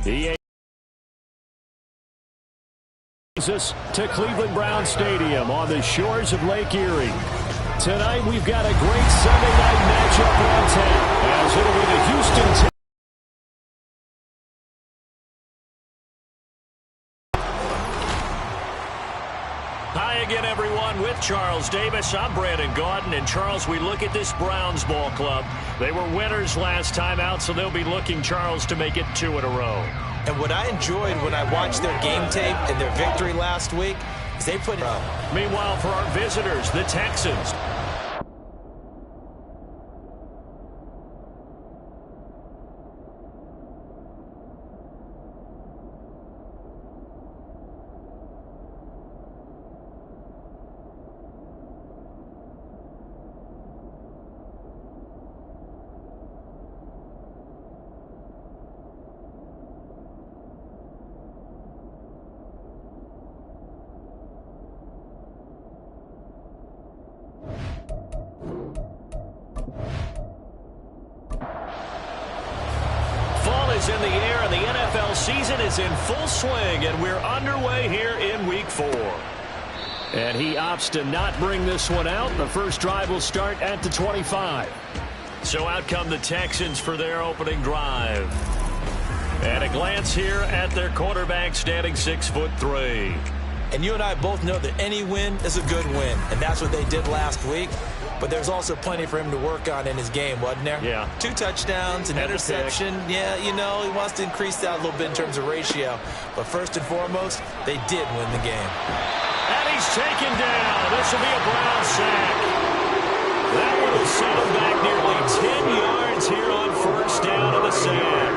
He takes us to Cleveland Brown Stadium on the shores of Lake Erie. Tonight we've got a great Sunday night matchup on tap as it'll be the Houston Hi again, everyone, with Charles Davis. I'm Brandon Gaudin. And, Charles, we look at this Browns ball club. They were winners last time out, so they'll be looking, Charles, to make it 2 in a row. And what I enjoyed when I watched their game tape and their victory last week is they put it up. Meanwhile, for our visitors, the Texans. In the air, and the NFL season is in full swing, and we're underway here in Week 4. And he opts to not bring this one out. The first drive will start at the 25. So out come the Texans for their opening drive. And a glance here at their quarterback, standing 6'3". And you and I both know that any win is a good win, and that's what they did last week. But there's also plenty for him to work on in his game, wasn't there? Yeah. 2 touchdowns, an interception. Yeah, you know, he wants to increase that a little bit in terms of ratio. But first and foremost, they did win the game. And he's taken down. This will be a Brown sack. That one will set him back nearly 10 yards here on first down of the sack.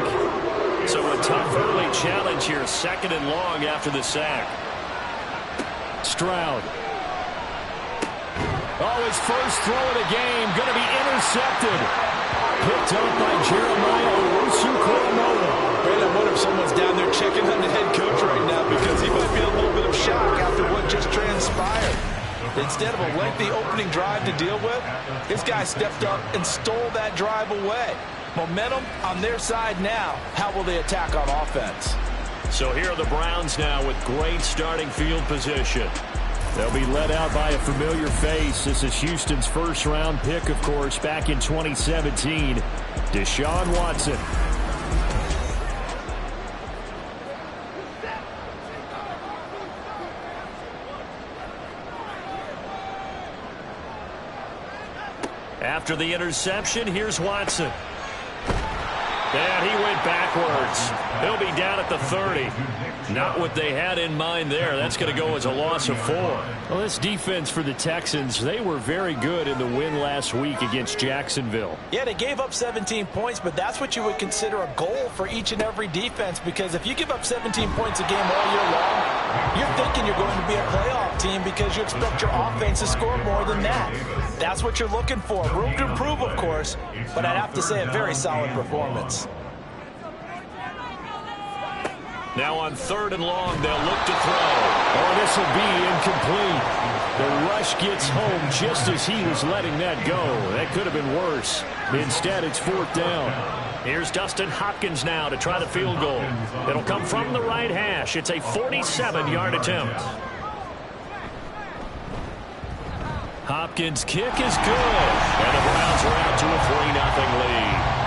So a tough early challenge here, 2nd and long after the sack. Stroud. Oh, his first throw of the game going to be intercepted. Picked up by Jeremiah Owusu-Koramoah. Brandon, I wonder if someone's down there checking on the head coach right now because he might be in a little bit of shock after what just transpired. Instead of a lengthy opening drive to deal with, this guy stepped up and stole that drive away. Momentum on their side now. How will they attack on offense? So here are the Browns now with great starting field position. They'll be led out by a familiar face. This is Houston's first-round pick, of course, back in 2017, Deshaun Watson. After the interception, here's Watson. And he went backwards. He'll be down at the 30. Not what they had in mind there. That's going to go as a loss of 4. Well, this defense for the Texans, they were very good in the win last week against Jacksonville. Yeah, they gave up 17 points, but that's what you would consider a goal for each and every defense, because if you give up 17 points a game all year long, you're thinking you're going to be a playoff team because you expect your offense to score more than that. That's what you're looking for. Room to improve, of course, but I'd have to say a very solid performance. Now on 3rd and long, they'll look to throw. Oh, this will be incomplete. The rush gets home just as he was letting that go. That could have been worse. Instead, it's 4th down. Here's Dustin Hopkins now to try the field goal. It'll come from the right hash. It's a 47-yard attempt. Hopkins' kick is good. And the Browns are out to a 3-0 lead.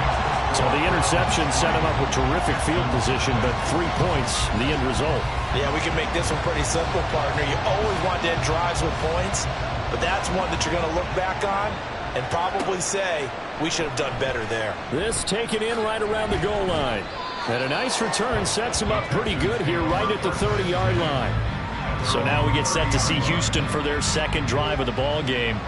So the interception set him up with terrific field position, but 3 points, the end result. Yeah, we can make this one pretty simple, partner. You always want to end drives with points, but that's one that you're going to look back on and probably say, we should have done better there. This taken in right around the goal line. And a nice return sets him up pretty good here right at the 30-yard line. So now we get set to see Houston for their 2nd drive of the ball game.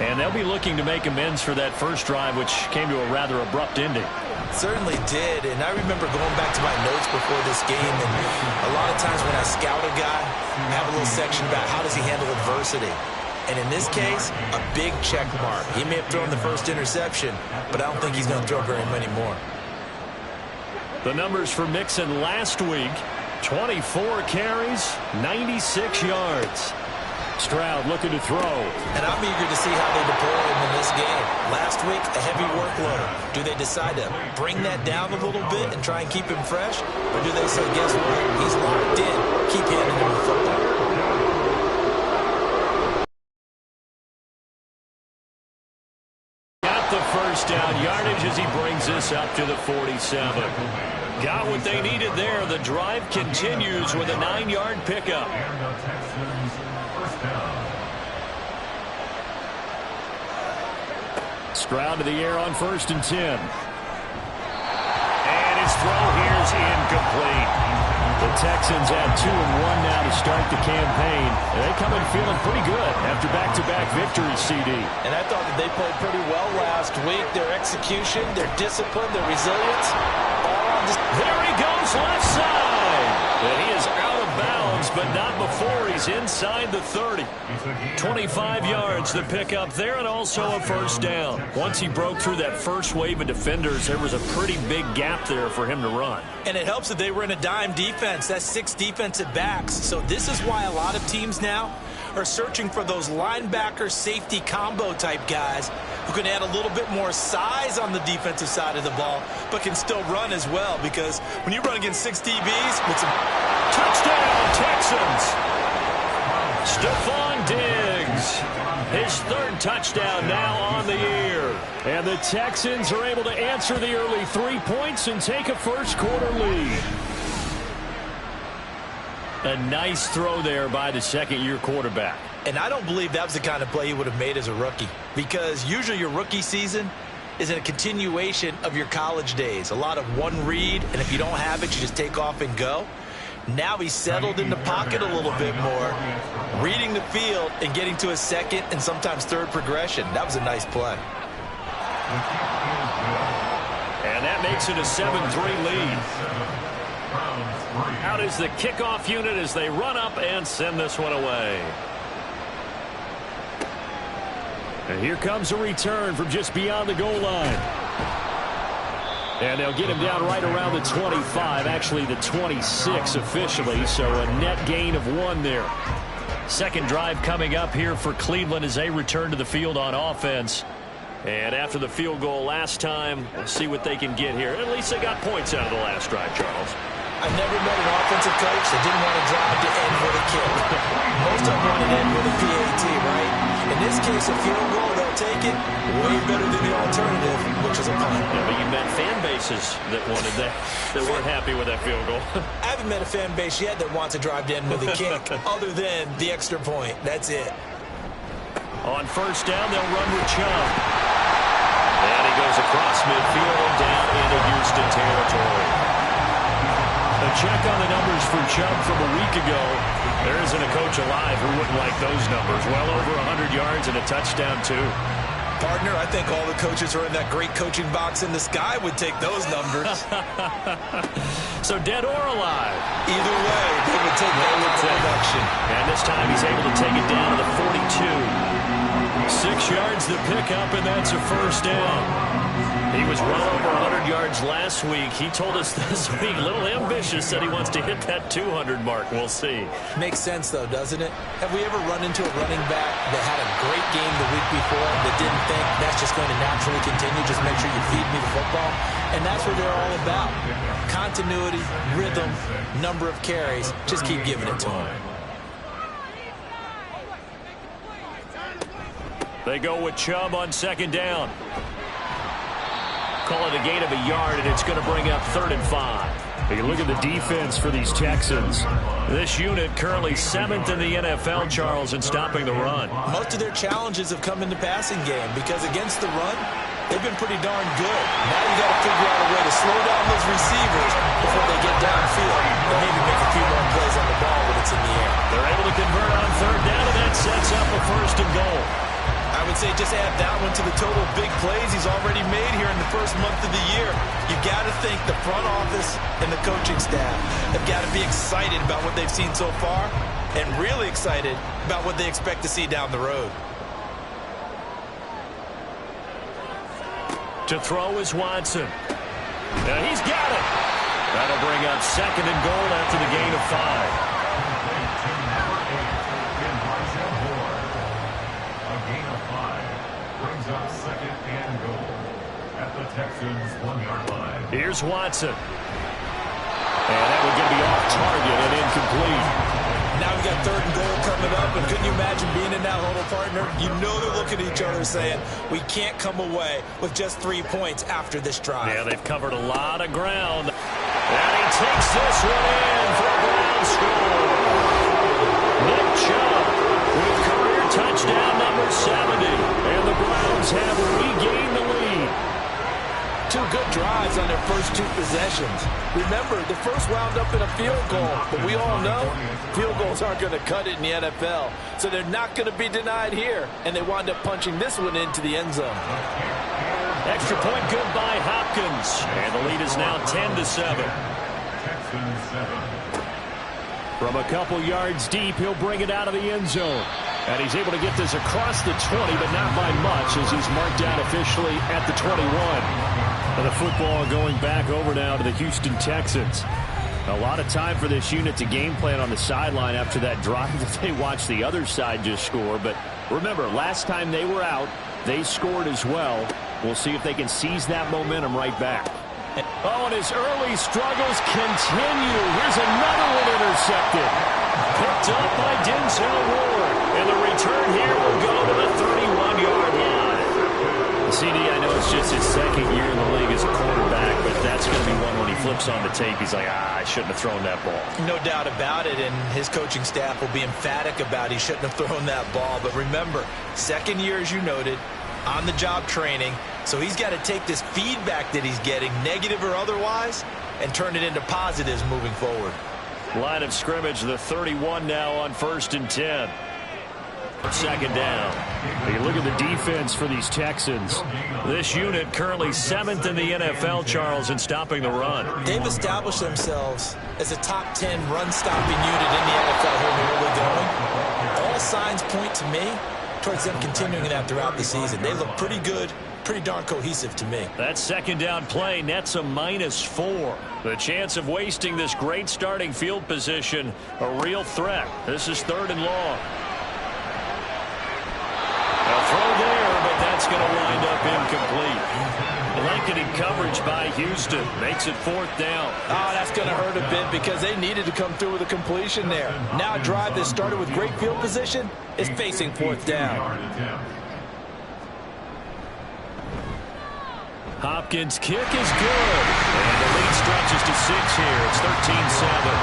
And they'll be looking to make amends for that first drive, which came to a rather abrupt ending. Certainly did, and I remember going back to my notes before this game, and a lot of times when I scout a guy, I have a little section about how does he handle adversity. And in this case, a big check mark. He may have thrown the first interception, but I don't think he's going to throw very many more. The numbers for Mixon last week, 24 carries, 96 yards. Stroud looking to throw. And I'm eager to see how they deploy him in this game. Last week, a heavy workload. Do they decide to bring that down a little bit and try and keep him fresh? Or do they say, guess what? He's locked in. Keep handing him the football. Got the first down yardage as he brings this up to the 47. Got what they needed there. The drive continues with a 9-yard pickup. Stroud to the air on 1st and 10. And his throw here is incomplete. The Texans add 2-1 now to start the campaign. They come in feeling pretty good after back-to-back victories, CD. And I thought that they played pretty well last week. Their execution, their discipline, their resilience. There he goes left side. And he is out of bounds, but not before he's inside the 30. 25 yards the pickup there, and also a first down. Once he broke through that first wave of defenders, there was a pretty big gap there for him to run. And it helps that they were in a dime defense. That's 6 defensive backs. So this is why a lot of teams now are searching for those linebacker safety combo type guys who can add a little bit more size on the defensive side of the ball, but can still run as well, because when you run against 6 DBs with some... Touchdown, Texans! Stephon Diggs, his 3rd touchdown now on the year. And the Texans are able to answer the early 3 points and take a first-quarter lead. A nice throw there by the second-year quarterback. And I don't believe that was the kind of play he would have made as a rookie, because usually your rookie season is a continuation of your college days. A lot of one read, and if you don't have it, you just take off and go. Now he's settled in the pocket a little bit more, reading the field and getting to a 2nd and sometimes 3rd progression. That was a nice play. And that makes it a 7-3 lead. Out is the kickoff unit as they run up and send this one away. And here comes a return from just beyond the goal line. And they'll get him down right around the 25, actually the 26 officially, so a net gain of 1 there. Second drive coming up here for Cleveland as they return to the field on offense. And after the field goal last time, we'll see what they can get here. At least they got points out of the last drive, Charles. I've never met an offensive coach that didn't want to drive to end with a kick. Most of them want to end with a PAT, right? In this case, a field goal, they'll take it way better than the alternative, which is a punt. Yeah, but you met fan bases that wanted that weren't happy with that field goal. I haven't met a fan base yet that wants to drive to end with a kick, other than the extra point. That's it. On first down, they'll run with Chubb. And he goes across midfield and down into Houston territory. A check on the numbers for Chubb from a week ago. There isn't a coach alive who wouldn't like those numbers. Well over 100 yards and a touchdown, too. Partner, I think all the coaches who are in that great coaching box in the sky would take those numbers. So dead or alive? Either way, they would take that production. And this time he's able to take it down to the 42. 6 yards to pick up, and that's a first down. He was well over 100 yards last week. He told us this week, a little ambitious, said he wants to hit that 200 mark. We'll see. Makes sense, though, doesn't it? Have we ever run into a running back that had a great game the week before that didn't think that's just going to naturally continue, just make sure you feed me the football? And that's what they're all about. Continuity, rhythm, number of carries. Just keep giving it to him. They go with Chubb on second down. Call it a gain of a yard, and it's going to bring up 3rd and 5. You look at the defense for these Texans. This unit currently 7th in the NFL, Charles, in stopping the run. Most of their challenges have come in the passing game because against the run, they've been pretty darn good. Now you got to figure out a way to slow down those receivers before they get downfield and maybe make a few more plays on the ball when it's in the air. They're able to convert on 3rd down, and that sets up a 1st and goal. I would say just add that one to the total big plays he's already made here in the first month of the year. You got to think the front office and the coaching staff have got to be excited about what they've seen so far and really excited about what they expect to see down the road. To throw is Watson. Now he's got it. That'll bring up 2nd and goal after the gain of 5. Here's Watson. And that would get me off target and incomplete. Now we've got 3rd and goal coming up, and couldn't you imagine being in that huddle, partner? You know they're looking at each other saying, we can't come away with just 3 points after this drive. Yeah, they've covered a lot of ground. And he takes this one in for a Brown score. Nick Chubb with career touchdown number 70. And the Browns have regained the lead. 2 good drives on their first 2 possessions. Remember, the first wound up in a field goal, but we all know field goals aren't going to cut it in the NFL, so they're not going to be denied here, and they wind up punching this one into the end zone. Extra point good by Hopkins, and the lead is now 10-7. From a couple yards deep, he'll bring it out of the end zone. And he's able to get this across the 20, but not by much, as he's marked down officially at the 21. And the football going back over now to the Houston Texans. A lot of time for this unit to game plan on the sideline after that drive that they watched the other side just score. But remember, last time they were out, they scored as well. We'll see if they can seize that momentum right back. Oh, and his early struggles continue. Here's another one intercepted. Picked up by Denzel Ward. And the return here will go to the 31-yard line. CD, I know it's just his 2nd year in the league as a quarterback, but that's going to be one when he flips on the tape. He's like, I shouldn't have thrown that ball. No doubt about it, and his coaching staff will be emphatic about he shouldn't have thrown that ball. But remember, 2nd year, as you noted, on-the-job training. So he's got to take this feedback that he's getting, negative or otherwise, and turn it into positives moving forward. Line of scrimmage, the 31 now on 1st and 10. 2nd down. You look at the defense for these Texans. This unit currently 7th in the NFL, Charles, in stopping the run. They've established themselves as a top 10 run-stopping unit in the NFL here in the early going. All signs point to me towards them continuing that throughout the season. They look pretty good, pretty darn cohesive to me. That 2nd down play nets a -4. The chance of wasting this great starting field position, a real threat. This is 3rd and long. A throw there, but that's going to wind up incomplete. Blanketed coverage by Houston makes it 4th down. Oh, that's going to hurt a bit because they needed to come through with a completion there. Now a drive that started with great field position is facing 4th down. Hopkins' kick is good. And the lead stretches to 6 here. It's 13-7.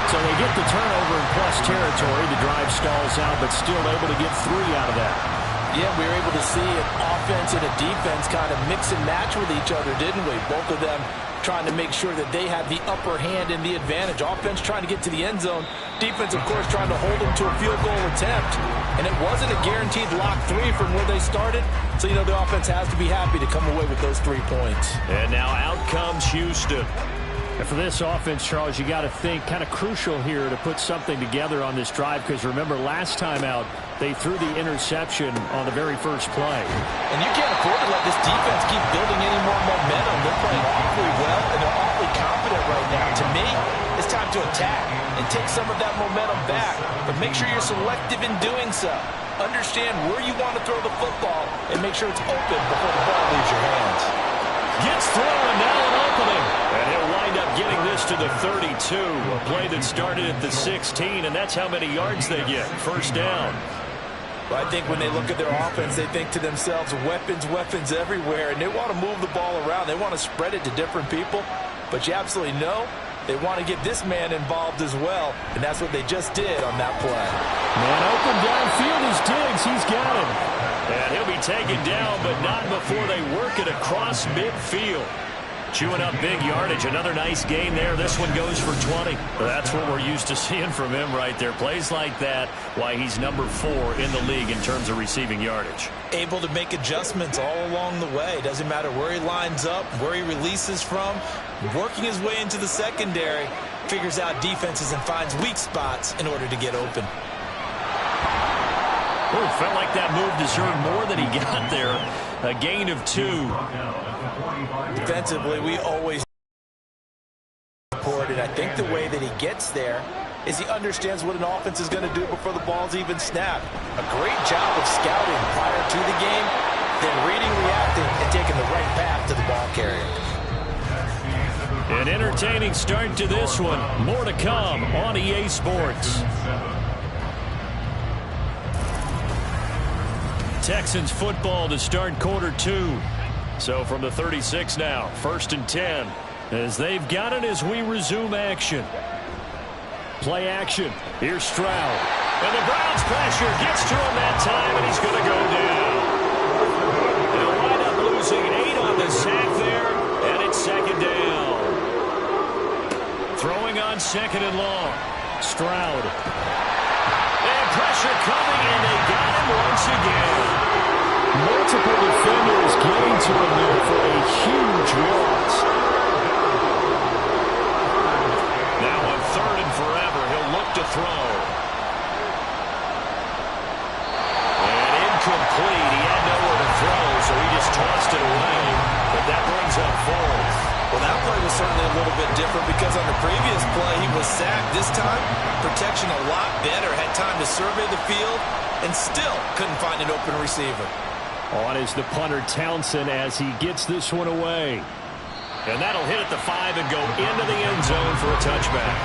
So they get the turnover in plus territory. The drive stalls out, but still able to get 3 out of that. Yeah, we were able to see an offense and a defense kind of mix and match with each other, didn't we? Both of them trying to make sure that they have the upper hand and the advantage. Offense trying to get to the end zone. Defense, of course, trying to hold them to a field goal attempt. And it wasn't a guaranteed lock 3 from where they started. So, you know, the offense has to be happy to come away with those 3 points. And now out comes Houston. And for this offense, Charles, you got to think kind of crucial here to put something together on this drive, because remember, last time out, they threw the interception on the very first play. And you can't afford to let this defense keep building any more momentum. They're playing awfully well, and they're awfully confident right now. To me, it's time to attack and take some of that momentum back. But make sure you're selective in doing so. Understand where you want to throw the football and make sure it's open before the ball leaves your hands. Gets through, and now an opening. And he'll wind up getting this to the 32. A play that started at the 16, and that's how many yards they get. 1st down. But I think when they look at their offense, they think to themselves, weapons, weapons everywhere, and they want to move the ball around. They want to spread it to different people. But you absolutely know they want to get this man involved as well, and that's what they just did on that play. Man open downfield is Diggs. He's got him. And he'll be taken down, but not before they work it across midfield. Chewing up big yardage. Another nice gain there. This one goes for 20. That's what we're used to seeing from him right there. Plays like that, why he's number 4 in the league in terms of receiving yardage. Able to make adjustments all along the way. Doesn't matter where he lines up, where he releases from. Working his way into the secondary. Figures out defenses and finds weak spots in order to get open. Ooh, felt like that move deserved more than he got there. A gain of 2. Defensively, we always support it. I think the way that he gets there is he understands what an offense is going to do before the ball's even snapped. A great job of scouting prior to the game, then reading, reacting, and taking the right path to the ball carrier. An entertaining start to this one. More to come on EA Sports. Texans football to start quarter 2. So from the 36 now, 1st and 10, as they've got it as we resume action. Play action. Here's Stroud. And the Browns pressure gets to him that time, and he's going to go down. They'll wind up losing 8 on the sack there, and it's 2nd down. Throwing on 2nd and long. Stroud. And pressure coming, and they got him once again. Multiple defenders getting to him there for a huge loss. Now on 3rd and forever, he'll look to throw. And incomplete. He had nowhere to throw, so he just tossed it away. But that brings up 4th. Well, that play was certainly a little bit different because on the previous play, he was sacked. This time, protection a lot better. Had time to survey the field and still couldn't find an open receiver. On is the punter Townsend as he gets this one away. And that'll hit at the 5 and go into the end zone for a touchback.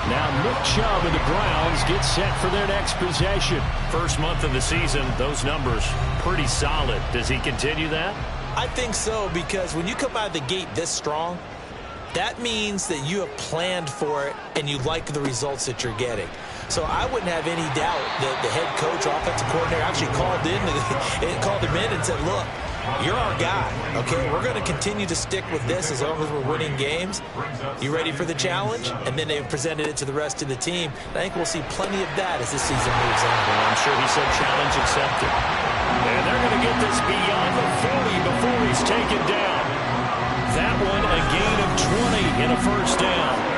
Now Nick Chubb and the Browns get set for their next possession. First month of the season, those numbers pretty solid. Does he continue that? I think so, because when you come out of the gate this strong, that means that you have planned for it and you like the results that you're getting. So I wouldn't have any doubt that the head coach, offensive coordinator, actually called him in and said, look, you're our guy, okay? We're going to continue to stick with this as long as we're winning games. You ready for the challenge? And then they presented it to the rest of the team. I think we'll see plenty of that as this season moves on. Well, I'm sure he said challenge accepted. And they're going to get this beyond the 40 before he's taken down. That one a gain of 20 in a 1st down.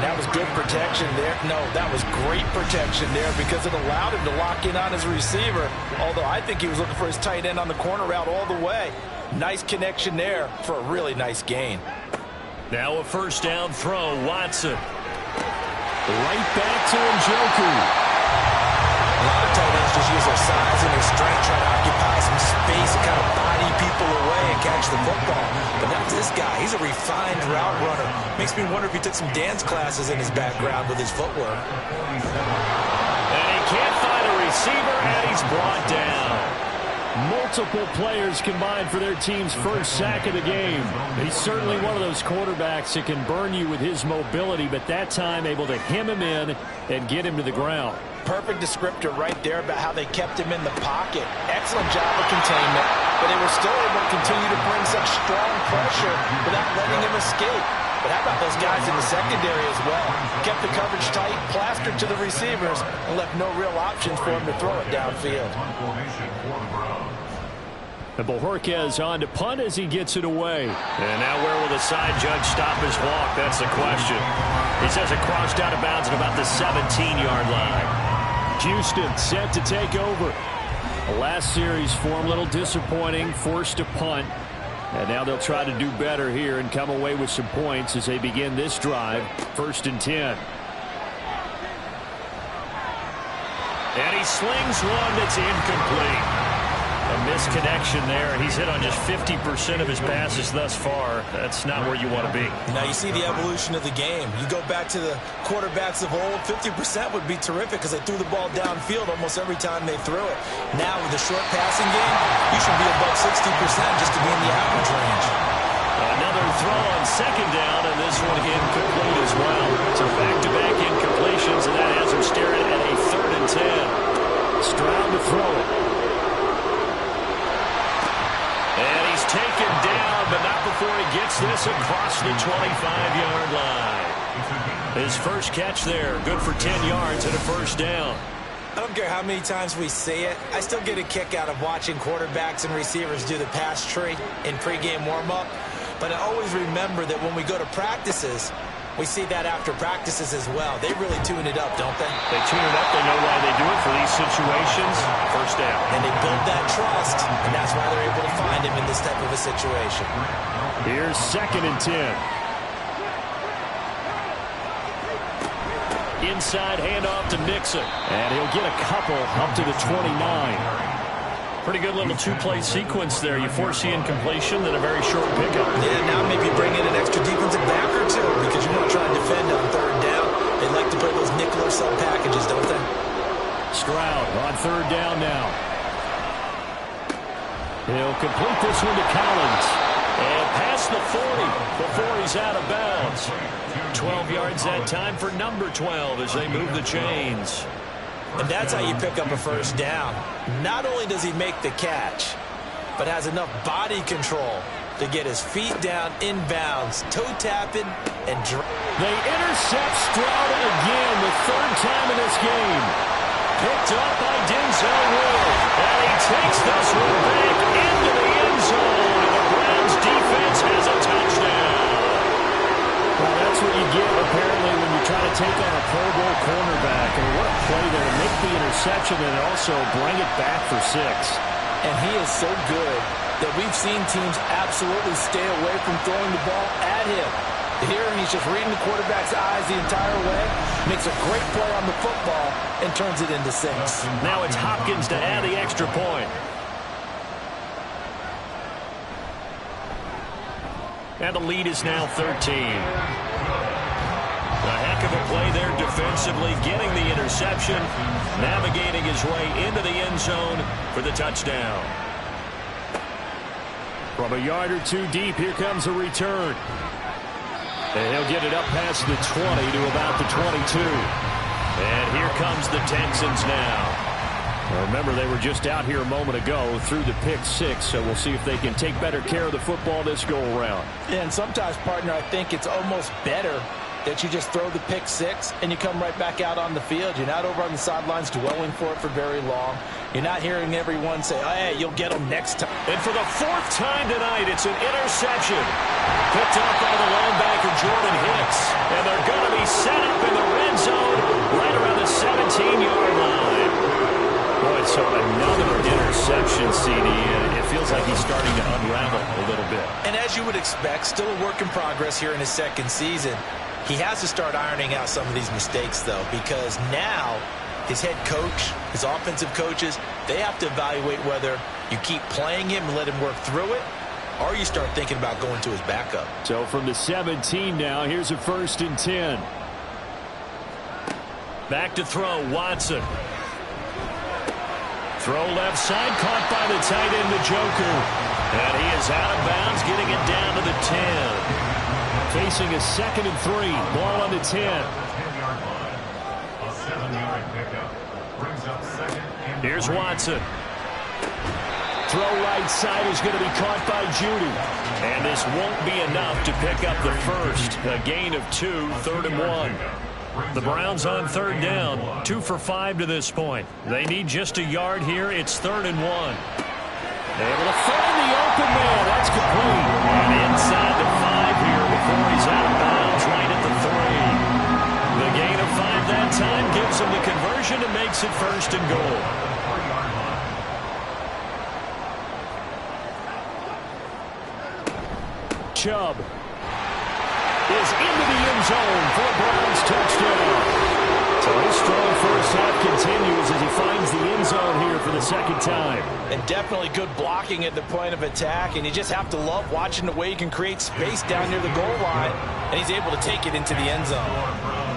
That was good protection there. No, that was great protection there because it allowed him to lock in on his receiver, although I think he was looking for his tight end on the corner route all the way. Nice connection there for a really nice gain. Now a 1st down throw, Watson. Right back to Njoku. A lot of tight ends just use their size and their strength, try to occupy some space and kind of body people away and catch the football. But not this guy. He's a refined route runner. Makes me wonder if he took some dance classes in his background with his footwork. And he can't find a receiver, and he's brought down. Multiple players combined for their team's 1st sack of the game. He's certainly one of those quarterbacks that can burn you with his mobility, but that time able to hem him in and get him to the ground. Perfect descriptor right there about how they kept him in the pocket. Excellent job of containment, but they were still able to continue to bring such strong pressure without letting him escape. But how about those guys in the secondary as well? Kept the coverage tight, plastered to the receivers, and left no real options for him to throw it downfield. And Bojorquez on to punt as he gets it away. And now where will the side judge stop his walk? That's the question. He says it crossed out of bounds at about the 17-yard line. Houston set to take over. The last series for him, a little disappointing, forced to punt. And now they'll try to do better here and come away with some points as they begin this drive. 1st and 10. And he slings one that's incomplete. A misconnection there. He's hit on just 50% of his passes thus far. That's not where you want to be. Now you see the evolution of the game. You go back to the quarterbacks of old, 50% would be terrific because they threw the ball downfield almost every time they threw it. Now with the short passing game, you should be above 60% just to be in the average range. Another throw on 2nd down, and this one incomplete as well. So back-to-back incompletions, and that has him staring at a 3rd and 10. Stroud to throw it. And he's taken down, but not before he gets this across the 25-yard line. His first catch there, good for 10 yards and a 1st down. I don't care how many times we say it, I still get a kick out of watching quarterbacks and receivers do the pass tree in pregame warm-up. But I always remember that when we go to practices, we see that after practices as well. They really tune it up, don't they? They tune it up. They know why they do it for these situations. 1st down. And they build that trust, and that's why they're able to find him in this type of a situation. Here's 2nd and 10. Inside handoff to Mixon. And he'll get a couple up to the 29. Pretty good little two-play sequence there. You force the incompletion, then a very short pickup. Yeah, now maybe bring in an extra defensive back or two because you want to try and defend on third down. They like to play those nickel or sub packages, don't they? Stroud on third down now. He'll complete this one to Collins. And past the 40 before he's out of bounds. 12 yards that time for number 12 as they move the chains. And that's how you pick up a first down. Not only does he make the catch, but has enough body control to get his feet down inbounds, toe tapping, and they intercept Stroud again, the third time in this game. Picked up by Denzel Ward. And he takes this one back into the end zone. And the Browns defense has a touchdown. Well, that's what you get, apparently, when you try to take on a Pro Bowl cornerback. And what a play there to make the interception and also bring it back for 6. And he is so good that we've seen teams absolutely stay away from throwing the ball at him. Here, he's just reading the quarterback's eyes the entire way, makes a great play on the football, and turns it into 6. Now it's Hopkins to add the extra point. And the lead is now 13. A heck of a play there defensively, getting the interception, navigating his way into the end zone for the touchdown. From a yard or two deep, here comes a return. And he'll get it up past the 20 to about the 22. And here comes the Texans now. Well, remember, they were just out here a moment ago through the pick 6, so we'll see if they can take better care of the football this go-around. And sometimes, partner, I think it's almost better that you just throw the pick 6 and you come right back out on the field. You're not over on the sidelines dwelling for it for very long. You're not hearing everyone say, oh, hey, you'll get them next time. And for the 4th time tonight, it's an interception. Picked up by the linebacker, Jordan Hicks. And they're going to be set up in the red zone right around the 17-yard line. Boy, so another interception, CD, and it feels like he's starting to unravel a little bit. And as you would expect, still a work in progress here in his second season. He has to start ironing out some of these mistakes, though, because now his head coach, his offensive coaches, they have to evaluate whether you keep playing him and let him work through it, or you start thinking about going to his backup. So from the 17 now, here's a 1st and 10. Back to throw, Watson. Throw left side, caught by the tight end, the Joker. And he is out of bounds, getting it down to the 10. Facing a 2nd and 3. Ball on the 10. Here's Watson. Throw right side is going to be caught by Judy. And this won't be enough to pick up the first. A gain of 2, 3rd and 1. The Browns on 3rd down. 2 for 5 to this point. They need just a yard here. It's 3rd and 1. Able to find the open man. That's complete. And inside the 5 here before he's out of bounds right at the 3. The gain of 5 that time gives him the conversion and makes it 1st and goal. Chubb is into the end zone for a Browns touchdown. So his strong first half continues as he finds the end zone here for the 2nd time. And definitely good blocking at the point of attack, and you just have to love watching the way he can create space down near the goal line, and he's able to take it into the end zone.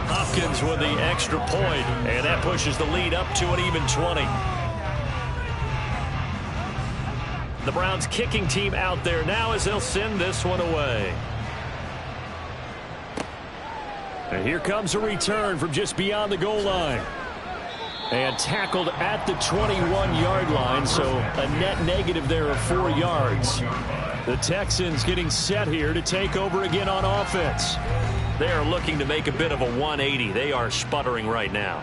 Hopkins with the extra point, and that pushes the lead up to an even 20. The Browns kicking team out there now as they'll send this one away. And here comes a return from just beyond the goal line. And tackled at the 21-yard line, so a net negative there of 4 yards. The Texans getting set here to take over again on offense. They are looking to make a bit of a 180. They are sputtering right now.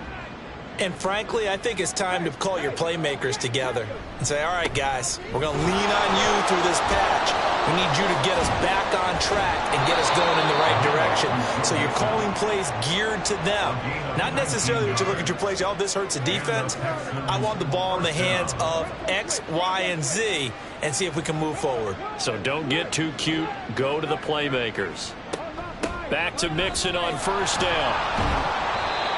And frankly, I think it's time to call your playmakers together and say, all right, guys, we're going to lean on you through this patch. We need you to get us back on track and get us going in the right direction. So you're calling plays geared to them. Not necessarily that you look at your plays, oh, this hurts the defense. I want the ball in the hands of X, Y, and Z and see if we can move forward. So don't get too cute. Go to the playmakers. Back to Mixon on 1st down.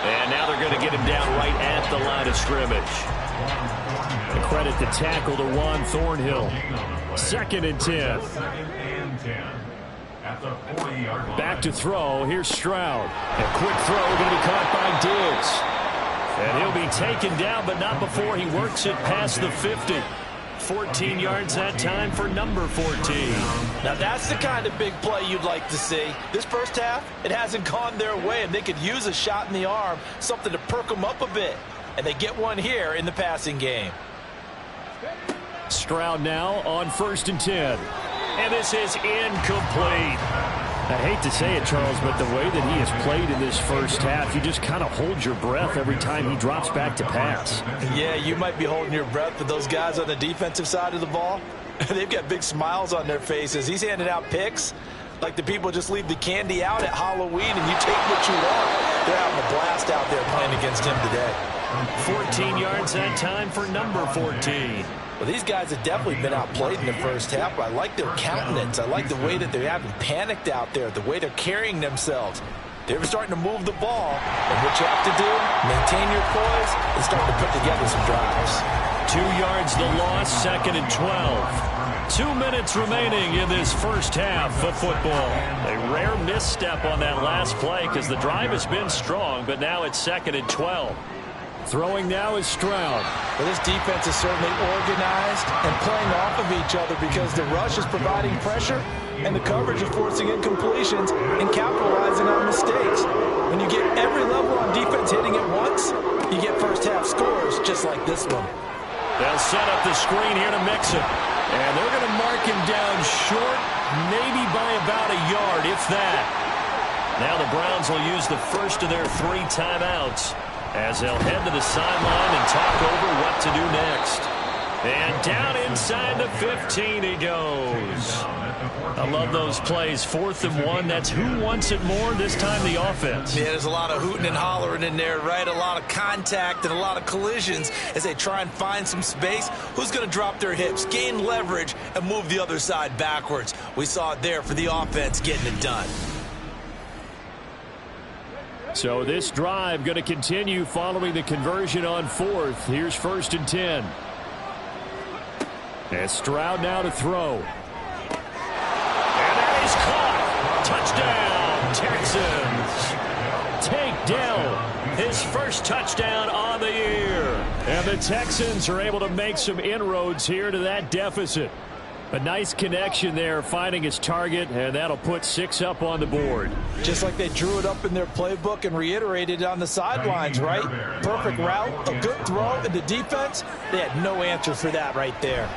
And now they're going to get him down right at the line of scrimmage. The credit the tackle to Juan Thornhill. 2nd and 10. Back to throw. Here's Stroud. A quick throw going to be caught by Diggs. And he'll be taken down, but not before he works it past the 50. 14 yards that time for number 14. Now that's the kind of big play you'd like to see. This first half, it hasn't gone their way, and they could use a shot in the arm, something to perk them up a bit. And they get one here in the passing game. Stroud now on 1st and 10. And this is incomplete. I hate to say it, Charles, but the way that he has played in this first half, you just kind of hold your breath every time he drops back to pass. Yeah, you might be holding your breath, but those guys on the defensive side of the ball, they've got big smiles on their faces. He's handing out picks like the people just leave the candy out at Halloween and you take what you want. They're having a blast out there playing against him today. 14 yards that time for number 14. Well, these guys have definitely been outplayed in the first half, but I like their countenance. I like the way that they haven't panicked out there, the way they're carrying themselves. They're starting to move the ball, and what you have to do, maintain your poise and start to put together some drives. 2 yards the loss, 2nd and 12. 2 minutes remaining in this first half of football. A rare misstep on that last play because the drive has been strong, but now it's 2nd and 12. Throwing now is Stroud. Well, this defense is certainly organized and playing off of each other because the rush is providing pressure and the coverage is forcing incompletions and capitalizing on mistakes. When you get every level on defense hitting at once, you get first half scores just like this one. They'll set up the screen here to mix it. And they're going to mark him down short, maybe by about a yard, if that. Now the Browns will use the first of their 3 timeouts as they'll head to the sideline and talk over what to do next. And down inside the 15 he goes. I love those plays. 4th and 1. That's who wants it more, this time the offense. Yeah, there's a lot of hooting and hollering in there, right? A lot of contact and a lot of collisions as they try and find some space. Who's going to drop their hips, gain leverage, and move the other side backwards? We saw it there for the offense getting it done. So this drive going to continue following the conversion on 4th. Here's 1st and 10. And Stroud now to throw. And that is caught. Touchdown, Texans. Take Dell, his first touchdown on the year. And the Texans are able to make some inroads here to that deficit. A nice connection there, finding his target, and that'll put 6 up on the board. Just like they drew it up in their playbook and reiterated it on the sidelines, right? Perfect route, a good throw, and the defense, they had no answer for that right there.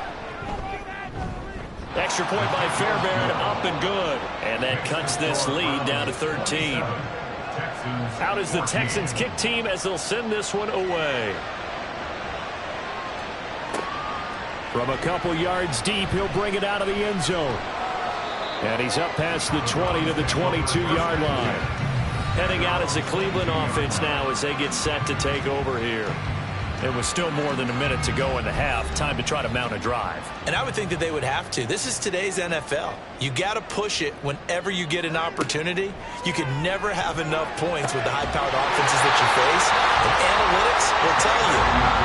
Extra point by Fairbairn, up and good. And that cuts this lead down to 13. Out is the Texans kick team as they'll send this one away. From a couple yards deep, he'll bring it out of the end zone. And he's up past the 20 to the 22-yard line. Heading out as the Cleveland offense now as they get set to take over here. It was still more than a minute to go in the half. Time to try to mount a drive. And I would think that they would have to. This is today's NFL. You got to push it whenever you get an opportunity. You can never have enough points with the high-powered offenses that you face. And analytics will tell you,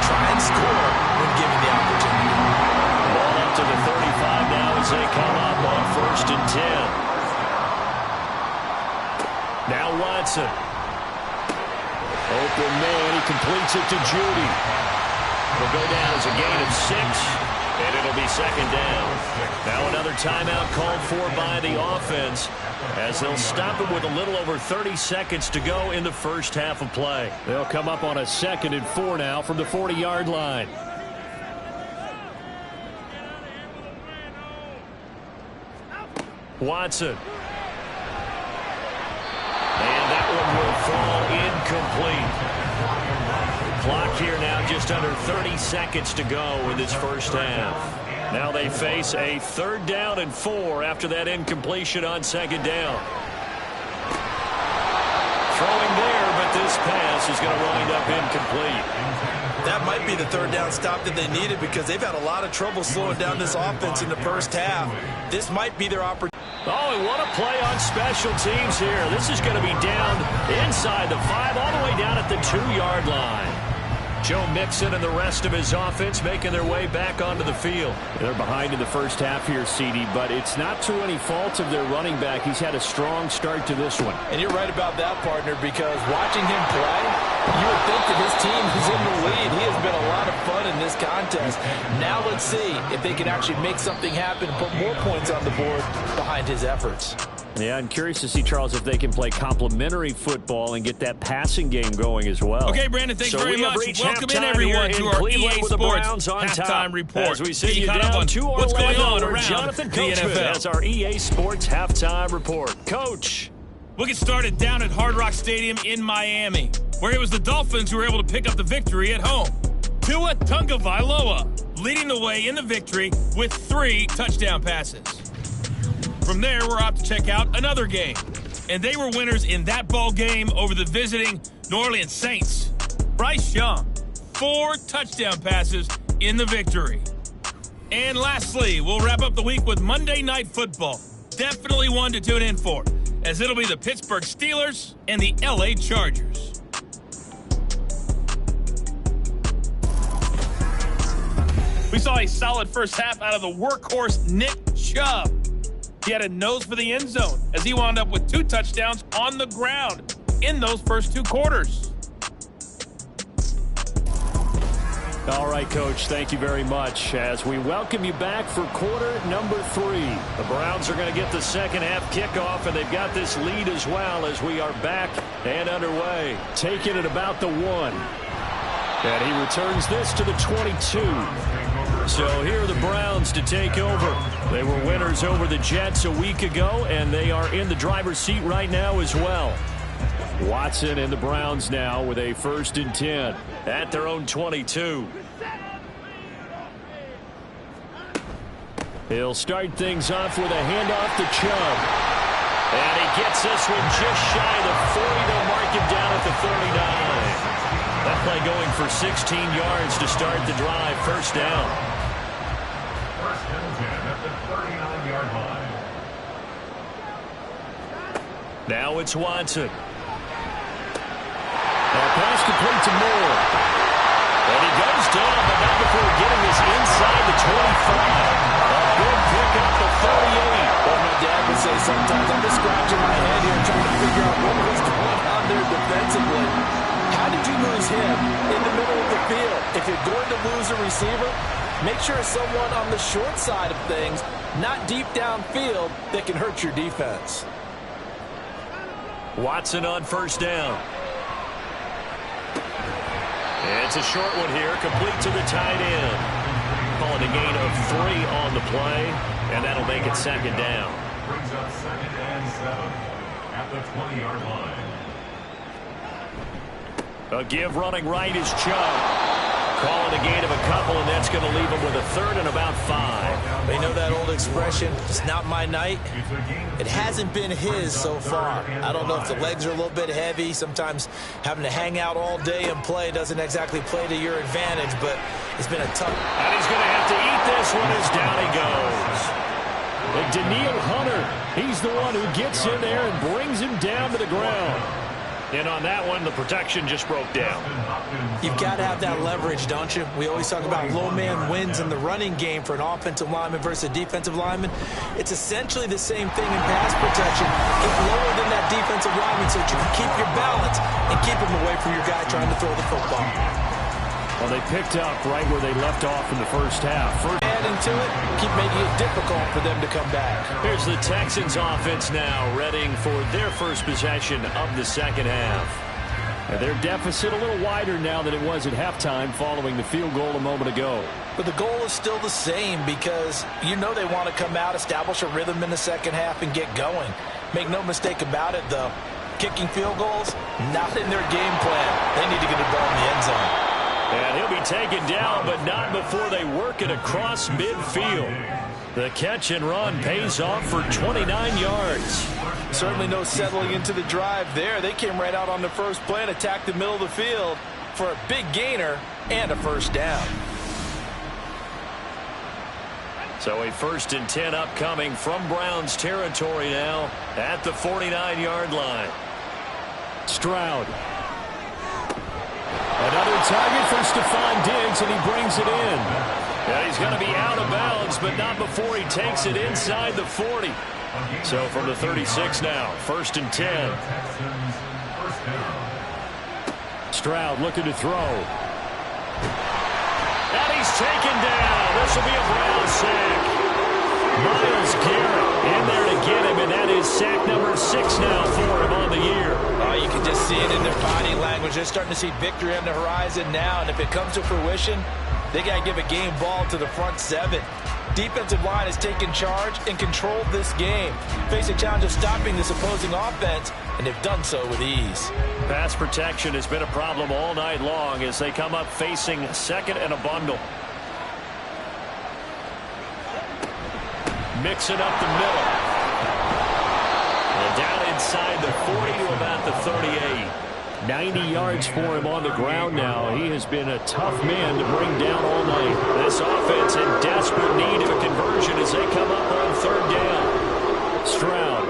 try and score when given the opportunity. Ball up to the 35 now as they come up on 1st and 10. Now Watson. Open man, he completes it to Judy. Will go down as a gain of 6, and it'll be 2nd down. Now another timeout called for by the offense as they'll stop it with a little over 30 seconds to go in the first half of play. They'll come up on a 2nd and 4 now from the 40-yard line. Watson. And that one will fall incomplete. Clock here now just under 30 seconds to go in this first half. Now they face a 3rd down and 4 after that incompletion on 2nd down. Throwing there, but this pass is going to wind up incomplete. That might be the 3rd down stop that they needed because they've had a lot of trouble slowing down this offense in the first half. This might be their opportunity. Oh, and what a play on special teams here. This is going to be down inside the 5, all the way down at the 2-yard line. Joe Mixon and the rest of his offense making their way back onto the field. They're behind in the first half here, CD, but it's not to any fault of their running back. He's had a strong start to this one. And you're right about that, partner, because watching him play, you would think that his team is in the lead. He has been a lot of fun in this contest. Now let's see if they can actually make something happen and put more points on the board behind his efforts. Yeah, I'm curious to see, Charles, if they can play complementary football and get that passing game going as well. Okay, Brandon, thanks very much. Welcome in, everyone, to our EA Sports Halftime Report. As we sit you down on what's going on around Jonathan the NFL. That's our EA Sports Halftime Report. Coach. We'll get started down at Hard Rock Stadium in Miami, where it was the Dolphins who were able to pick up the victory at home. Tua Tagovailoa leading the way in the victory with 3 touchdown passes. From there, we're off to check out another game. And they were winners in that ball game over the visiting New Orleans Saints. Bryce Young, 4 touchdown passes in the victory. And lastly, we'll wrap up the week with Monday Night Football. Definitely one to tune in for, as it'll be the Pittsburgh Steelers and the LA Chargers. We saw a solid first half out of the workhorse Nick Chubb. He had a nose for the end zone as he wound up with 2 touchdowns on the ground in those first 2 quarters. All right, Coach, thank you very much. As we welcome you back for quarter number 3. The Browns are going to get the second half kickoff, and they've got this lead as well as we are back and underway. Taking it about the 1. And he returns this to the 22. So here are the Browns to take over. They were winners over the Jets a week ago, and they are in the driver's seat right now as well. Watson and the Browns now with a 1st and 10 at their own 22. He'll start things off with a handoff to Chubb. And he gets this one just shy of the 40. They'll mark him down at the 39. That play going for 16 yards to start the drive. 1st down. Now it's Watson. Pass complete to Moore. And he goes down, but not before getting this inside the 25. A good pick up the 38. Well, my dad would say sometimes, I'm just scratching my head here trying to figure out what was going on there defensively. How did you lose him in the middle of the field? If you're going to lose a receiver, make sure it's someone on the short side of things, not deep downfield, that can hurt your defense. Watson on 1st down. It's a short one here, complete to the tight end. Calling a gain of 3 on the play, and that'll make it 2nd down. Brings up 2nd and 7 at the 20-yard line. A give running right is Chubb. Calling a gain of a couple, and that's going to leave him with a 3rd and about 5. They know that old expression, it's not my night. It hasn't been his so far. I don't know if the legs are a little bit heavy. Sometimes having to hang out all day and play doesn't exactly play to your advantage, but it's been a tough. And he's going to have to eat this one as down he goes. And Daniil Hunter, he's the one who gets in there and brings him down to the ground. And on that one, the protection just broke down. You've got to have that leverage, don't you? We always talk about low man wins in the running game for an offensive lineman versus a defensive lineman. It's essentially the same thing in pass protection. Get lower than that defensive lineman so that you can keep your balance and keep him away from your guy trying to throw the football. Well, they picked up right where they left off in the first half. Adding to it, keep making it difficult for them to come back. Here's the Texans offense now, readying for their first possession of the second half. And their deficit a little wider now than it was at halftime following the field goal a moment ago. But the goal is still the same because you know they want to come out, establish a rhythm in the second half, and get going. Make no mistake about it, though. Kicking field goals, not in their game plan. They need to get the ball in the end zone. And he'll be taken down, but not before they work it across midfield. The catch and run pays off for 29 yards. Certainly no settling into the drive there. They came right out on the first play and attacked the middle of the field for a big gainer and a 1st down. So a 1st and 10 upcoming from Browns territory now at the 49-yard line. Stroud. Another target for Stephon Diggs, and he brings it in. Yeah, he's going to be out of bounds, but not before he takes it inside the 40. So from the 36 now, 1st and 10. Stroud looking to throw. And he's taken down. This will be a Brown sack. Myles Garrett in there to get him, and that is sack number 6 now for him on the year. Oh, you can just see it in their body language. They're starting to see victory on the horizon now, and if it comes to fruition, they got to give a game ball to the front 7. Defensive line has taken charge and controlled this game. Face a challenge of stopping this opposing offense, and they've done so with ease. Pass protection has been a problem all night long as they come up facing 2nd and a bundle. Mixing up the middle. And down inside the 40 to about the 38. 90 yards for him on the ground now. He has been a tough man to bring down all night. This offense in desperate need of a conversion as they come up on 3rd down. Stroud.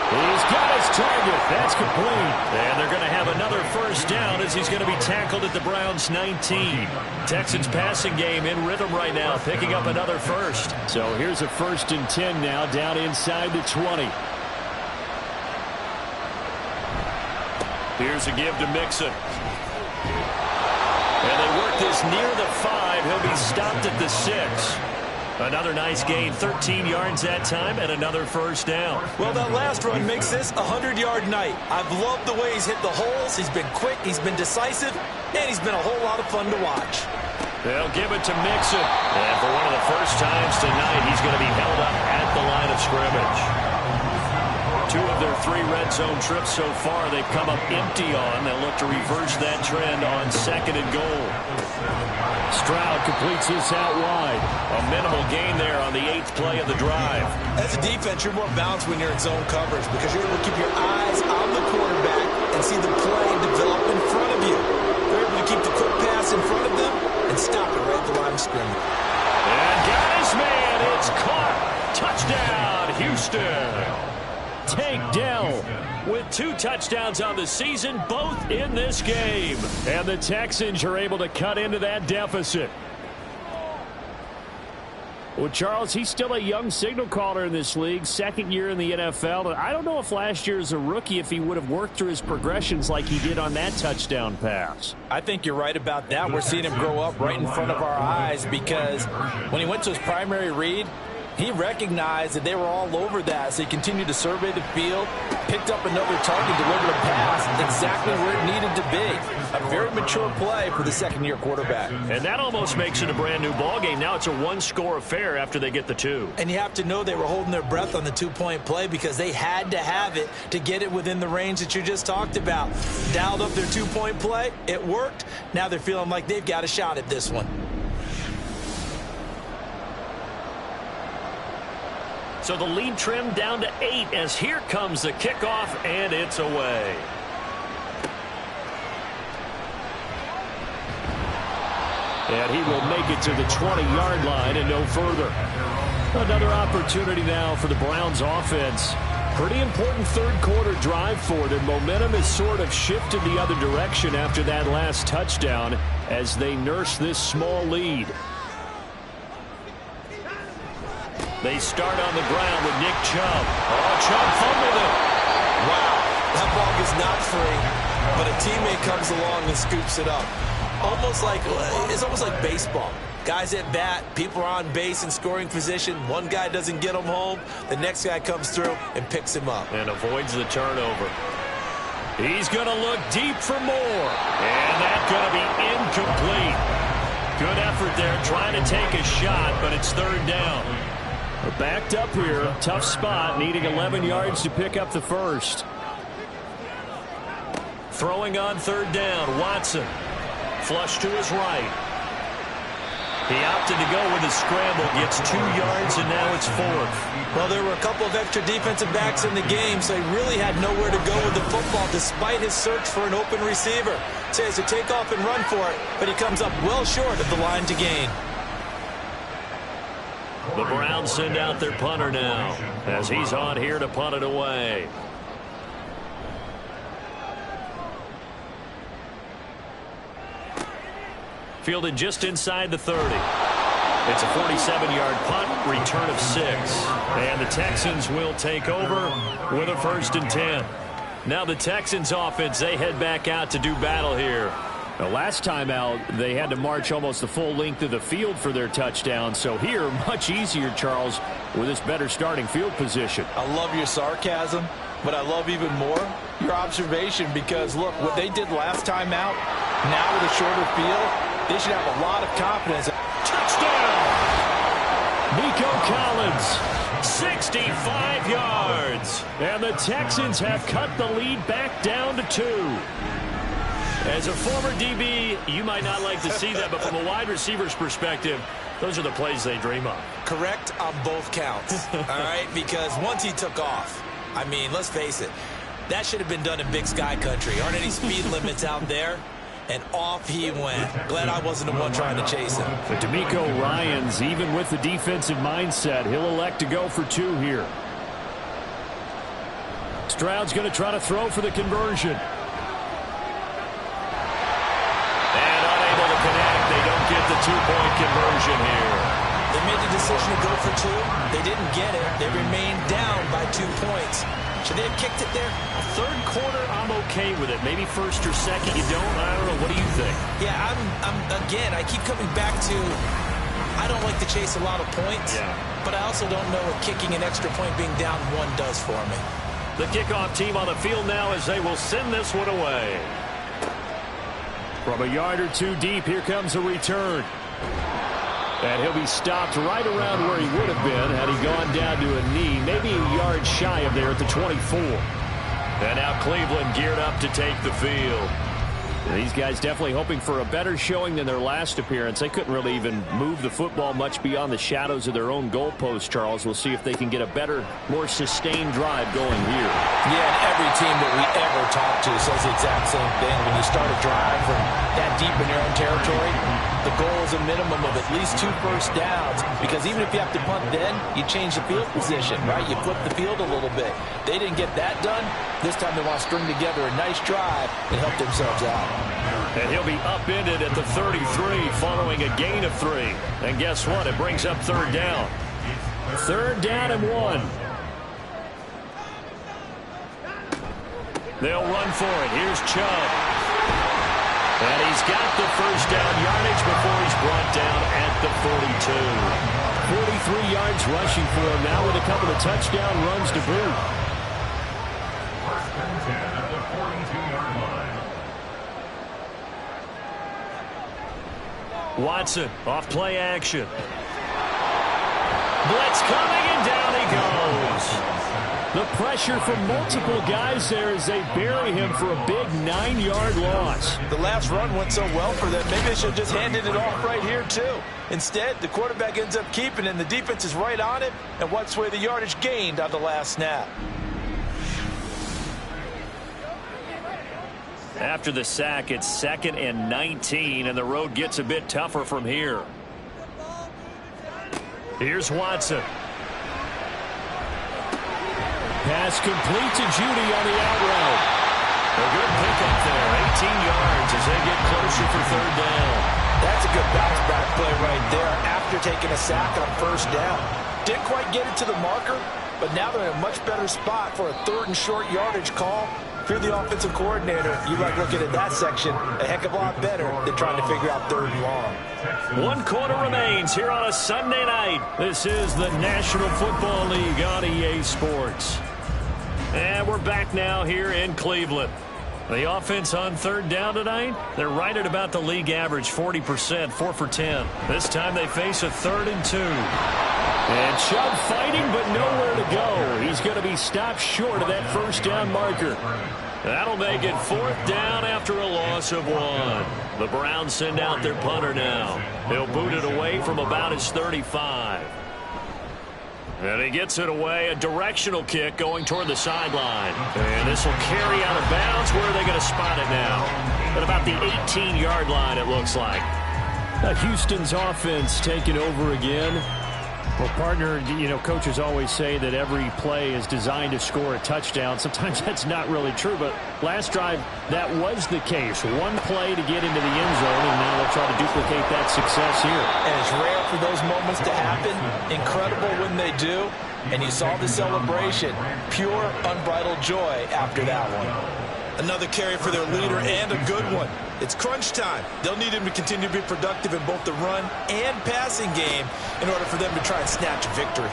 He's got his target. That's complete. And they're going to have another 1st down as he's going to be tackled at the Browns' 19. Texans passing game in rhythm right now, picking up another 1st. So here's a 1st and 10 now down inside the 20. Here's a give to Mixon. And they work this near the 5. He'll be stopped at the 6. Another nice gain, 13 yards that time, and another 1st down. Well, that last run makes this a 100-yard night. I've loved the way he's hit the holes. He's been quick, he's been decisive, and he's been a whole lot of fun to watch. They'll give it to Mixon. And for one of the first times tonight, he's going to be held up at the line of scrimmage. 2 of their 3 red zone trips so far they've come up empty on. They'll look to reverse that trend on 2nd and goal. Stroud completes this out wide. A minimal gain there on the 8th play of the drive. As a defense, you're more balanced when you're in zone coverage because you're able to keep your eyes on the quarterback and see the play develop in front of you. You're able to keep the quick pass in front of them and stop it right at the line of scrimmage. And got his man. It's caught. Touchdown, Houston. Tank Dell with 2 touchdowns on the season, both in this game. And the Texans are able to cut into that deficit. Well, Charles, he's still a young signal caller in this league, 2nd year in the NFL. And I don't know if last year as a rookie, if he would have worked through his progressions like he did on that touchdown pass. I think you're right about that. We're seeing him grow up right in front of our eyes because when he went to his primary read, he recognized that they were all over that, so he continued to survey the field, picked up another target, delivered a pass exactly where it needed to be. A very mature play for the 2nd-year quarterback. And that almost makes it a brand-new ballgame. Now it's a 1-score affair after they get the 2. And you have to know they were holding their breath on the 2-point play because they had to have it to get it within the range that you just talked about. Dialed up their 2-point play. It worked. Now they're feeling like they've got a shot at this one. So the lead trimmed down to 8 as here comes the kickoff, and it's away. And he will make it to the 20-yard line and no further. Another opportunity now for the Browns offense. Pretty important 3rd quarter drive for them. Momentum has sort of shifted the other direction after that last touchdown as they nurse this small lead. They start on the ground with Nick Chubb. Oh, Chubb fumbled it. Wow, that ball is not free, but a teammate comes along and scoops it up. It's almost like baseball. Guys at bat, people are on base in scoring position. One guy doesn't get him home. The next guy comes through and picks him up. And avoids the turnover. He's going to look deep for more. And that's going to be incomplete. Good effort there trying to take a shot, but it's 3rd down. We're backed up here. Tough spot, needing 11 yards to pick up the 1st. Throwing on 3rd down, Watson. Flush to his right. He opted to go with a scramble, gets 2 yards, and now it's 4th. Well, there were a couple of extra defensive backs in the game, so he really had nowhere to go with the football despite his search for an open receiver. So he has to take off and run for it, but he comes up well short of the line to gain. The Browns send out their punter now as he's on here to punt it away. Fielded just inside the 30. It's a 47-yard punt, return of 6. And the Texans will take over with a 1st and 10. Now the Texans offense, they head back out to do battle here. The last time out, they had to march almost the full length of the field for their touchdown. So here, much easier, Charles, with this better starting field position. I love your sarcasm, but I love even more your observation because, look, what they did last time out, now with a shorter field, they should have a lot of confidence. Touchdown! Nico Collins, 65 yards. And the Texans have cut the lead back down to 2. As a former DB, you might not like to see that, but from a wide receiver's perspective, those are the plays they dream of. Correct on both counts, all right? Because once he took off, I mean, let's face it, that should have been done in Big Sky country. Aren't any speed limits out there? And off he went. Glad I wasn't the one trying to chase him. But DeMeco Ryans, even with the defensive mindset, he'll elect to go for 2 here. Stroud's going to try to throw for the conversion. And unable to connect. They don't get the 2-point conversion here. They made the decision to go for 2. They didn't get it. They remained down by 2 points. Should they have kicked it there? Third quarter, I'm okay with it. Maybe first or second, you don't. I don't know. What do you think? Yeah, again, I keep coming back to I don't like to chase a lot of points, but I also don't know what kicking an extra point being down 1 does for me. The kickoff team on the field now as they will send this one away. From a yard or 2 deep, here comes a return. And he'll be stopped right around where he would have been had he gone down to a knee, maybe a yard shy of there at the 24. And now Cleveland geared up to take the field. And these guys definitely hoping for a better showing than their last appearance. They couldn't really even move the football much beyond the shadows of their own goalpost, Charles. We'll see if they can get a better, more sustained drive going here. Yeah, and every team that we ever talk to says the exact same thing. When you start a drive from that deep in your own territory, the goal is a minimum of at least 2 first downs, because even if you have to punt then, you change the field position, right? You flip the field a little bit. They didn't get that done. This time they want to string together a nice drive and help themselves out. And he'll be upended at the 33 following a gain of 3. And guess what? It brings up 3rd down. 3rd down and 1. They'll run for it. Here's Chubb. And he's got the first down yardage before he's brought down at the 42. 43 yards rushing for him now with a couple of touchdown runs to boot. 1st and 10 at the 42-yard line. Watson off play action. Blitz coming and down he goes. The pressure from multiple guys there as they bury him for a big 9-yard loss. The last run went so well for them. Maybe they should have just handed it off right here, too. Instead, the quarterback ends up keeping it, and the defense is right on it and wipes away the yardage gained on the last snap. After the sack, it's 2nd and 19, and the road gets a bit tougher from here. Here's Watson. Pass complete to Judy on the out route. A good pickup there, 18 yards as they get closer for 3rd down. That's a good bounce back play right there after taking a sack on 1st down. Didn't quite get it to the marker, but now they're in a much better spot for a 3rd and short yardage call. If you're the offensive coordinator, you like looking at that section a heck of a lot better than trying to figure out 3rd and long. 1 quarter remains here on a Sunday night. This is the National Football League on EA Sports. And we're back now here in Cleveland. The offense on 3rd down tonight, they're right at about the league average, 40%, 4 for 10. This time they face a 3rd and 2. And Chubb fighting, but nowhere to go. He's going to be stopped short of that 1st down marker. That'll make it 4th down after a loss of 1. The Browns send out their punter now. He'll boot it away from about his 35. And he gets it away, a directional kick going toward the sideline. And this will carry out of bounds. Where are they going to spot it now? At about the 18-yard line, it looks like. Houston's offense taking over again. Well, partner, you know, coaches always say that every play is designed to score a touchdown. Sometimes that's not really true, but last drive, that was the case. One play to get into the end zone, and now they'll try to duplicate that success here. And it's rare for those moments to happen. Incredible when they do. And you saw the celebration. Pure, unbridled joy after that one. Another carry for their leader and a good one. It's crunch time. They'll need him to continue to be productive in both the run and passing game in order for them to try and snatch a victory.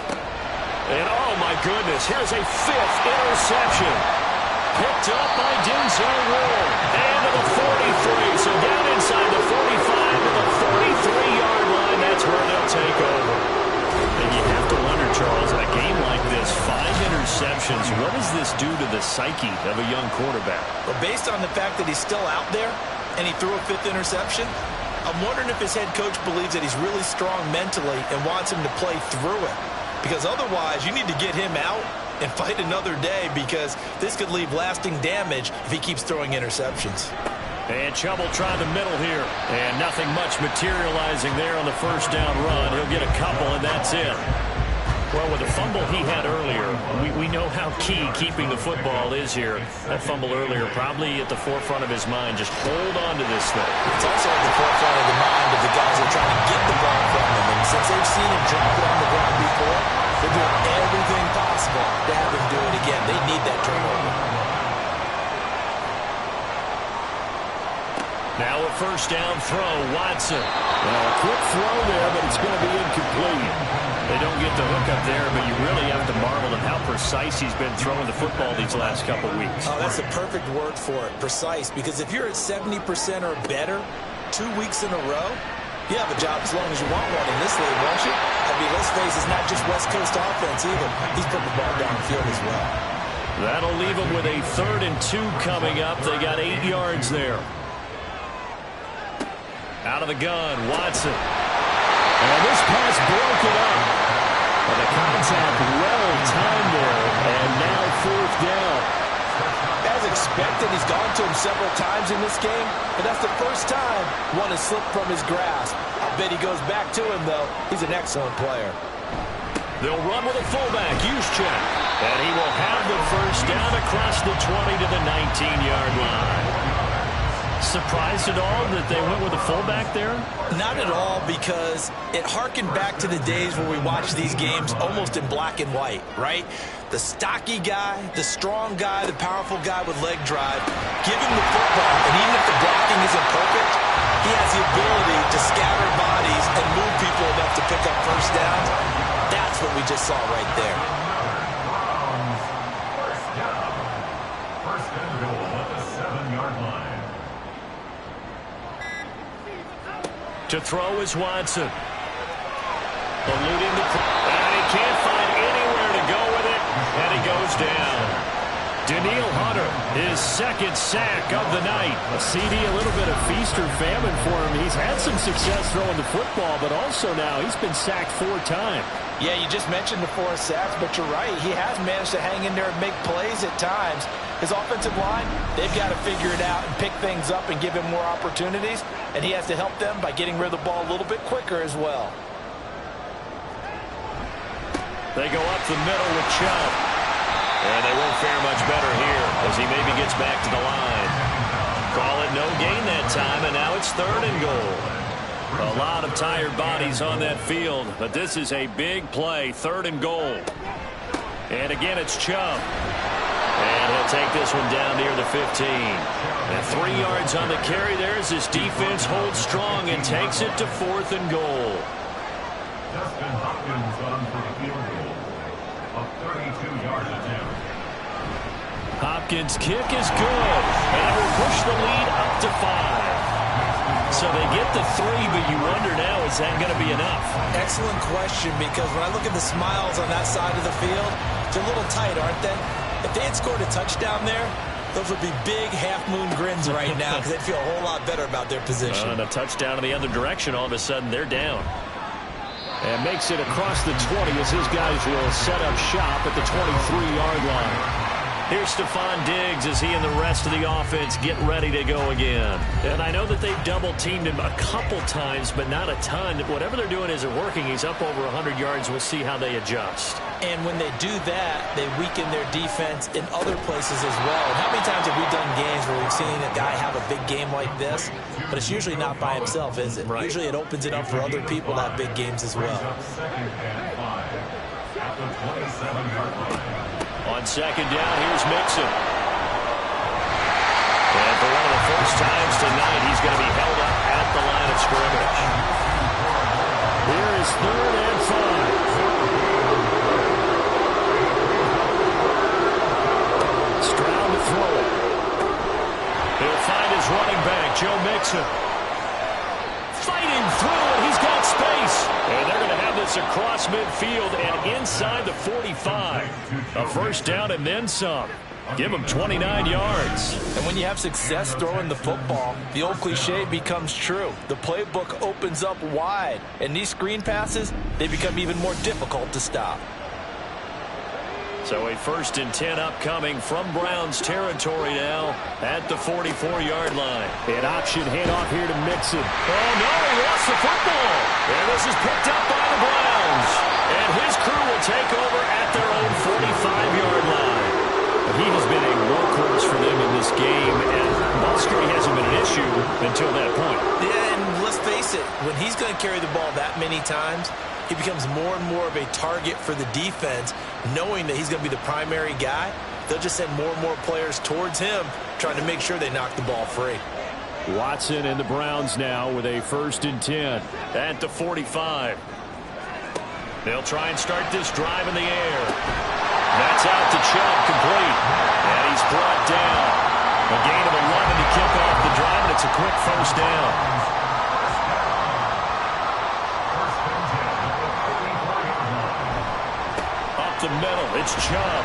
And oh my goodness, here's a 5th interception. Picked up by Denzel Ward. And to the 43. So down inside the 45 to the 43-yard line. That's where they'll take over. And you have to wonder, Charles, in a game like this, 5 interceptions, what does this do to the psyche of a young quarterback? Well, based on the fact that he's still out there and he threw a 5th interception, I'm wondering if his head coach believes that he's really strong mentally and wants him to play through it. Because otherwise, you need to get him out and fight another day, because this could leave lasting damage if he keeps throwing interceptions. And trouble trying the middle here. And nothing much materializing there on the first down run. He'll get a couple, and that's it. Well, with the fumble he had earlier, we know how key keeping the football is here. That fumble earlier probably at the forefront of his mind. Just hold on to this thing. It's also at the forefront of the mind of the guys who are trying to get the ball from him. And since they've seen him drop it on the ground before, they're doing everything possible to have him do it again. They need that turnover. Now a first down throw, Watson. Well, a quick throw there, but it's going to be incomplete. They don't get the hook up there, but you really have to marvel at how precise he's been throwing the football these last couple weeks. Oh, that's the perfect word for it, precise. Because if you're at 70% or better 2 weeks in a row, you have a job as long as you want one in this league, won't you? I mean, let's face it, it's not just West Coast offense either. He's putting the ball downfield as well. That'll leave them with a 3rd and 2 coming up. They got 8 yards there. Out of the gun, Watson. And this pass broke it up. But the contact well timed there. And now 4th down. As expected, he's gone to him several times in this game, but that's the first time one has slipped from his grasp. I bet he goes back to him, though. He's an excellent player. They'll run with a fullback, Juszczyk. And he will have the first down across the 20 to the 19-yard line. Surprised at all that they went with a fullback there? Not at all, because it harkened back to the days where we watched these games almost in black and white, right? The stocky guy, the strong guy, the powerful guy with leg drive, give him the football, and even if the blocking isn't perfect, he has the ability to scatter bodies and move people enough to pick up first downs. That's what we just saw right there. First and goal at the 7-yard line. To throw is Watson. Eluding the... And he can't find anywhere to go with it. And he goes down. Daniil Hunter, his 2nd sack of the night. A CD, a little bit of feast or famine for him. He's had some success throwing the football, but also now he's been sacked 4 times. Yeah, you just mentioned the 4 sacks, but you're right. He has managed to hang in there and make plays at times. His offensive line, they've got to figure it out and pick things up and give him more opportunities, and he has to help them by getting rid of the ball a little bit quicker as well. They go up the middle with Chubb. And they won't fare much better here as he maybe gets back to the line. Call it no gain that time, and now it's 3rd and goal. A lot of tired bodies on that field, but this is a big play, 3rd and goal. And again, it's Chubb. And he'll take this one down near the 15. And 3 yards on the carry there as his defense holds strong and takes it to 4th and goal. Dustin Hopkins on for the field goal. A 32-yard attempt. Hopkins' kick is good. And it will push the lead up to 5. So they get the 3, but you wonder now, is that going to be enough? Excellent question, because when I look at the smiles on that side of the field, they're a little tight, aren't they? If they had scored a touchdown there, those would be big half-moon grins right now, because they'd feel a whole lot better about their position. And a touchdown in the other direction, all of a sudden they're down. And makes it across the 20 as his guys will set up shop at the 23-yard line. Here's Stephon Diggs as he and the rest of the offense get ready to go again. And I know that they've double-teamed him a couple times, but not a ton. Whatever they're doing isn't working. He's up over 100 yards. We'll see how they adjust. And when they do that, they weaken their defense in other places as well. And how many times have we done games where we've seen a guy have a big game like this? But it's usually not by himself, is it? Right. Usually it opens it up for other people to have big games as well. On second down, here's Mixon. And for one of the first times tonight, he's going to be held up at the line of scrimmage. Here is 3rd and 5. Stroud to throw it. He'll find his running back, Joe Mixon. Fighting through, and he's got space. And they're going to have this across midfield and inside the 45. A first down and then some. Give him 29 yards. And when you have success throwing the football, the old cliche becomes true. The playbook opens up wide. And these screen passes, they become even more difficult to stop. So a 1st and 10 upcoming from Browns territory now at the 44-yard line. An option handoff here to Mixon. Oh, no, he lost the football. And this is picked up by the Browns. And his crew will take over at their own 45-yard line. He has been a workhorse for them in this game, and ball security hasn't been an issue until that point. Yeah, and let's face it, when he's going to carry the ball that many times, he becomes more and more of a target for the defense, knowing that he's going to be the primary guy. They'll just send more and more players towards him, trying to make sure they knock the ball free. Watson and the Browns now with a 1st and 10 at the 45. They'll try and start this drive in the air. That's out to Chubb, complete. And he's brought down. A gain of 11 to kick off the drive, and it's a quick first down. The middle, it's Chubb.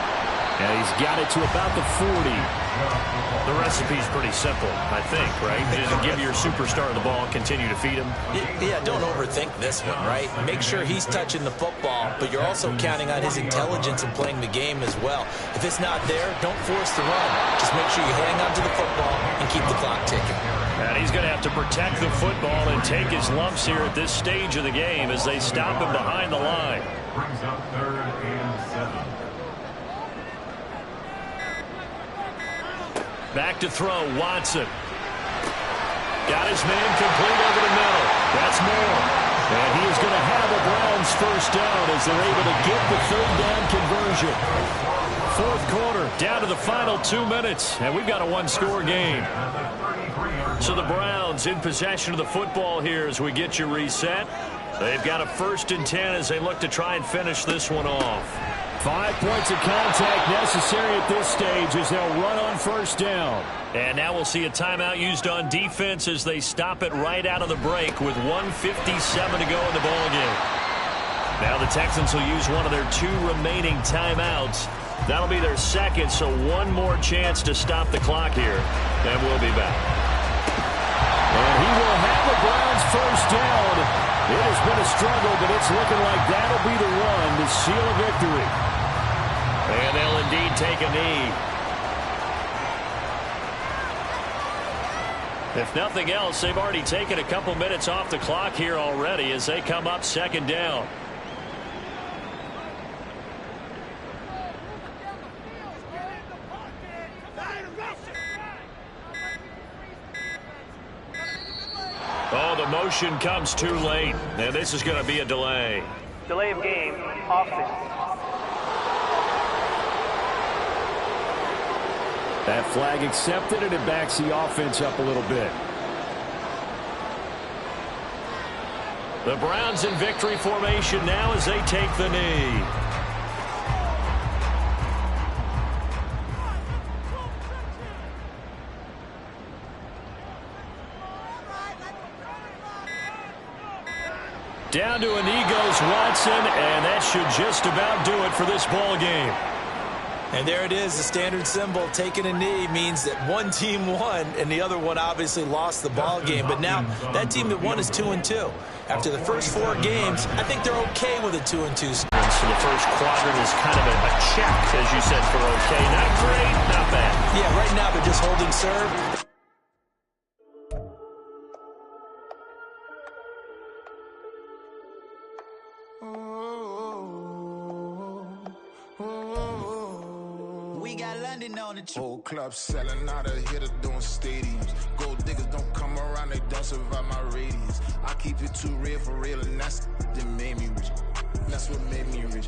And he's got it to about the 40. The recipe's pretty simple, I think, right? Just give your superstar the ball and continue to feed him. Yeah, don't overthink this one, right? Make sure he's touching the football, but you're also counting on his intelligence in playing the game as well. If it's not there, don't force the run. Just make sure you hang on to the football and keep the clock ticking. And he's going to have to protect the football and take his lumps here at this stage of the game as they stop him behind the line. Brings up 3rd and 7. Back to throw, Watson. Got his man complete over the middle. That's more. And he is going to have a Browns first down as they're able to get the 3rd down conversion. 4th quarter, down to the final 2 minutes, and we've got a 1-score game. So the Browns in possession of the football here as we get you reset. They've got a 1st and 10 as they look to try and finish this one off. 5 points of contact necessary at this stage as they'll run on 1st down. And now we'll see a timeout used on defense as they stop it right out of the break with 1:57 to go in the ballgame. Now the Texans will use one of their 2 remaining timeouts. That'll be their second, so one more chance to stop the clock here. Then we'll be back. And he will have the Browns first down. It has been a struggle, but it's looking like that'll be the one to seal a victory. And they'll indeed take a knee. If nothing else, they've already taken a couple minutes off the clock here already as they come up 2nd down. Oh, the motion comes too late, and this is going to be a delay. Delay of game, offense. That flag accepted, and it backs the offense up a little bit. The Browns in victory formation now as they take the knee. Down to a knee goes Watson, and that should just about do it for this ball game. And there it is, the standard symbol. Taking a knee means that one team won, and the other one obviously lost the ball game. But now that team that won is 2-2. After the first 4 games, I think they're okay with a 2-2. So the first quadrant is kind of a check, as you said, for okay. Not great, not bad. Yeah, right now they're just holding serve. We got London on the trip. Whole club selling out of hitter doing stadiums. Gold diggers don't come around, they don't survive my radius. I keep it too real for real, and that's what made me rich. That's what made me rich.